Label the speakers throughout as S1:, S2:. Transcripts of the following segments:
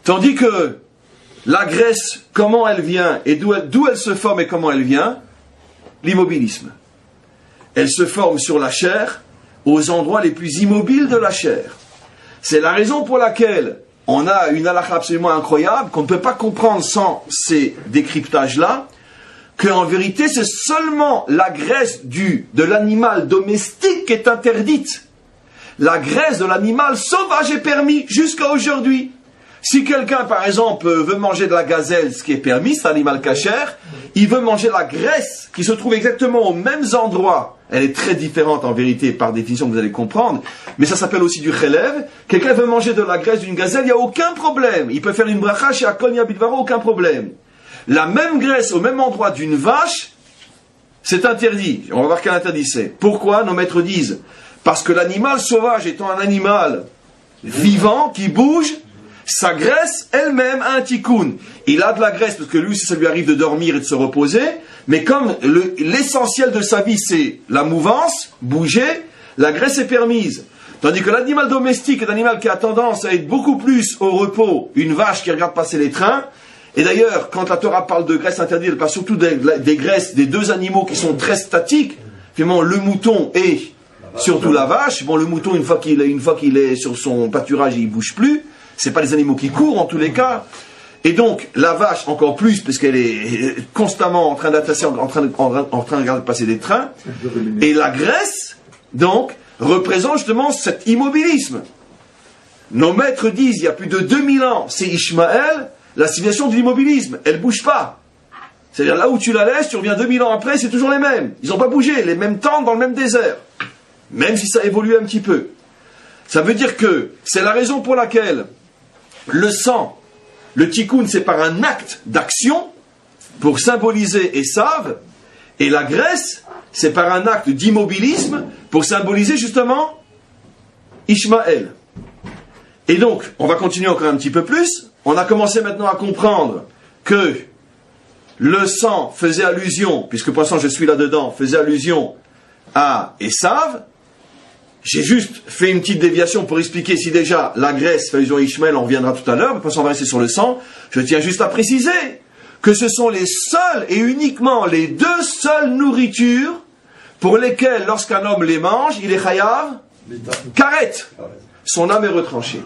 S1: Tandis que la graisse, comment elle vient et d'où elle se forme et comment elle vient? L'immobilisme. Elle se forme sur la chair, aux endroits les plus immobiles de la chair. C'est la raison pour laquelle on a une halakha absolument incroyable, qu'on ne peut pas comprendre sans ces décryptages-là, qu'en vérité c'est seulement la graisse de l'animal domestique qui est interdite. La graisse de l'animal sauvage est permise jusqu'à aujourd'hui. Si quelqu'un, par exemple, veut manger de la gazelle, ce qui est permis, c'est un animal cachère, il veut manger la graisse qui se trouve exactement aux mêmes endroits. Elle est très différente en vérité, par définition, vous allez comprendre, mais ça s'appelle aussi du chelev. Quelqu'un veut manger de la graisse d'une gazelle, il n'y a aucun problème. Il peut faire une bracha chez Akon Yabidvaro, aucun problème. La même graisse au même endroit d'une vache, c'est interdit. On va voir quel interdit c'est. Pourquoi? Nos maîtres disent, parce que l'animal sauvage étant un animal vivant, qui bouge, sa graisse elle-même a un tikkun. Il a de la graisse parce que lui, ça lui arrive de dormir et de se reposer, mais comme l'essentiel de sa vie c'est la mouvance, bouger, la graisse est permise. Tandis que l'animal domestique est un animal qui a tendance à être beaucoup plus au repos, une vache qui regarde passer les trains. Et d'ailleurs, quand la Torah parle de graisse interdite, elle parle surtout des graisses des deux animaux qui sont très statiques, finalement le mouton et surtout la vache. Bon, le mouton, une fois qu'il est sur son pâturage, il ne bouge plus. C'est pas les animaux qui courent en tous les cas. Et donc, la vache encore plus, parce qu'elle est constamment en train d'attacher, en train de regarder passer des trains. Et la graisse, donc, représente justement cet immobilisme. Nos maîtres disent, il y a plus de 2000 ans, c'est Ishmaël, la civilisation de l'immobilisme. Elle bouge pas. C'est-à-dire, là où tu la laisses, tu reviens 2000 ans après, c'est toujours les mêmes. Ils n'ont pas bougé, les mêmes tentes dans le même désert. Même si ça évolue un petit peu. Ça veut dire que c'est la raison pour laquelle le sang, le tikkun, c'est par un acte d'action pour symboliser Esav, et la graisse, c'est par un acte d'immobilisme pour symboliser justement Ishmaël. Et donc, on va continuer encore un petit peu plus. On a commencé maintenant à comprendre que le sang faisait allusion, puisque pour l'instant je suis là-dedans, faisait allusion à Esav. J'ai juste fait une petite déviation pour expliquer si déjà la graisse fait allusion à Ishmaël, on reviendra tout à l'heure, mais on va rester sur le sang. Je tiens juste à préciser que ce sont les seules et uniquement les deux seules nourritures pour lesquelles, lorsqu'un homme les mange, il est chayav karet. Son âme est retranchée.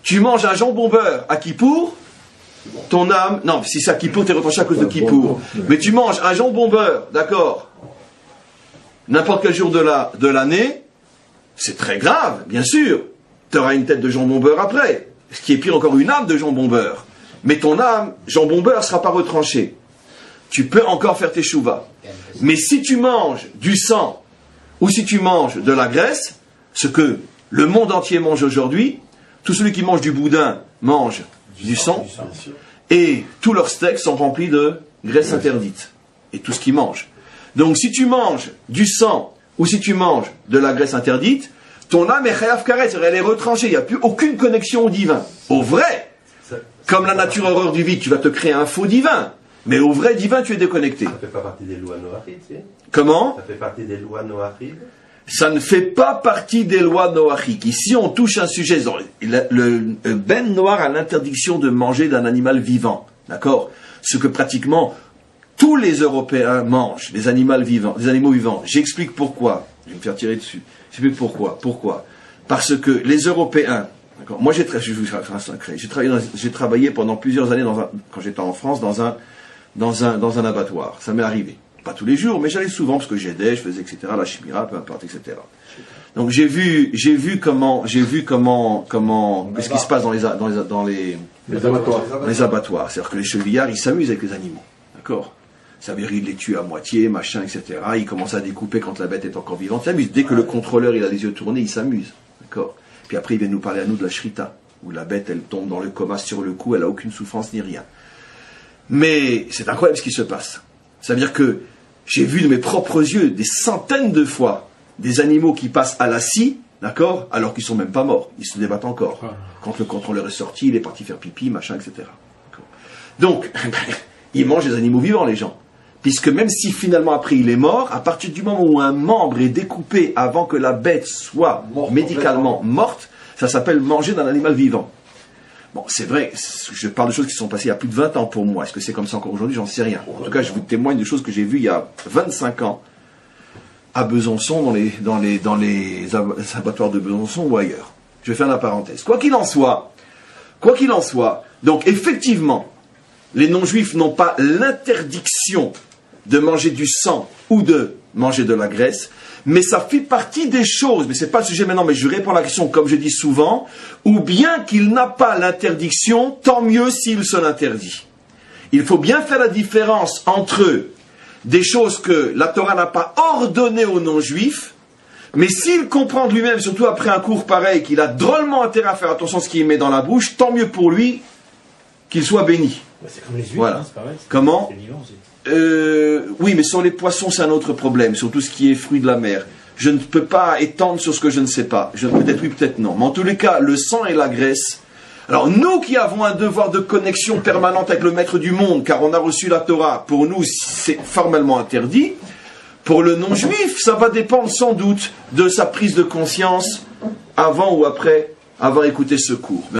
S1: Tu manges un jambon beurre à Kippour, ton âme... Non, si c'est à Kippour, tu es retranché à cause de Kippour. Mais tu manges un jambon beurre, d'accord, n'importe quel jour de l'année, c'est très grave, bien sûr. Tu auras une tête de jambon beurre après. Ce qui est pire encore, une âme de jambon beurre. Mais ton âme, jambon beurre, ne sera pas retranchée. Tu peux encore faire tes chouvas. Mais si tu manges du sang, ou si tu manges de la graisse, ce que le monde entier mange aujourd'hui, tout celui qui mange du boudin mange du sang, et tous leurs steaks sont remplis de graisse interdite. Et tout ce qu'ils mangent. Donc si tu manges du sang, ou si tu manges de la graisse interdite, ton âme est chayav karet, elle est retranchée, il n'y a plus aucune connexion au divin. Au vrai, comme la nature horreur du vide, tu vas te créer un faux divin. Mais au vrai divin, tu es déconnecté.
S2: Ça ne fait pas partie des lois noachides, tu sais.
S1: Comment?
S2: Ça fait partie des lois noachides.
S1: Ça ne fait pas partie des lois noachiques. Ici, on touche un sujet. Le ben noir a l'interdiction de manger d'un animal vivant. D'accord? Ce que pratiquement tous les Européens mangent, des animaux vivants. J'explique pourquoi. Je vais me faire tirer dessus. J'explique pourquoi. Pourquoi? Parce que les Européens, d'accord, moi j'ai travaillé pendant plusieurs années quand j'étais en France dans un abattoir. Ça m'est arrivé. Pas tous les jours, mais j'allais souvent parce que j'aidais, je faisais etc. La chimira, peu importe, etc. Donc j'ai vu comment qu'est-ce qui se passe dans les abattoirs. C'est-à-dire que les chevillards, ils s'amusent avec les animaux. D'accord? Ça veut dire ils les tuent à moitié, machin, etc. Ils commencent à découper quand la bête est encore vivante. Ils s'amusent. Dès que le contrôleur il a les yeux tournés, il s'amuse. D'accord? Puis après, il vient nous parler à nous de la shrita, où la bête, elle tombe dans le coma sur le coup, elle a aucune souffrance ni rien. Mais c'est incroyable ce qui se passe. Ça veut dire que j'ai vu de mes propres yeux des centaines de fois des animaux qui passent à la scie, d'accord, alors qu'ils sont même pas morts. Ils se débattent encore. Quand le contrôleur est sorti, il est parti faire pipi, machin, etc. D'accord. Donc, ils mangent les animaux vivants, les gens. Puisque même si finalement après il est mort, à partir du moment où un membre est découpé avant que la bête soit médicalement morte, ça s'appelle manger d'un animal vivant. Bon, c'est vrai, je parle de choses qui sont passées il y a plus de 20 ans pour moi. Est-ce que c'est comme ça encore aujourd'hui? J'en sais rien. En tout cas, je vous témoigne de choses que j'ai vues il y a 25 ans à Besançon, dans les abattoirs de Besançon ou ailleurs. Je vais faire la parenthèse. Quoi qu'il en soit, donc effectivement, les non-juifs n'ont pas l'interdiction de manger du sang ou de manger de la graisse, mais ça fait partie des choses, mais ce n'est pas le sujet maintenant, mais je réponds à la question comme je dis souvent, ou bien qu'il n'a pas l'interdiction, tant mieux s'il se l'interdit. Il faut bien faire la différence entre des choses que la Torah n'a pas ordonnées aux non-juifs, mais s'il comprend de lui-même, surtout après un cours pareil, qu'il a drôlement intérêt à faire attention à ce qu'il met dans la bouche, tant mieux pour lui qu'il soit béni.
S3: C'est comme les huîtres,
S1: voilà.
S3: Hein, c'est pareil.
S1: Comment?
S3: C'est vivant aussi.
S1: Oui, mais sur les poissons, c'est un autre problème, sur tout ce qui est fruits de la mer. Je ne peux pas étendre sur ce que je ne sais pas. Peut-être oui, peut-être non. Mais en tous les cas, le sang et la graisse. Alors, nous qui avons un devoir de connexion permanente avec le Maître du monde, car on a reçu la Torah, pour nous, c'est formellement interdit. Pour le non-juif, ça va dépendre sans doute de sa prise de conscience avant ou après avoir écouté ce cours.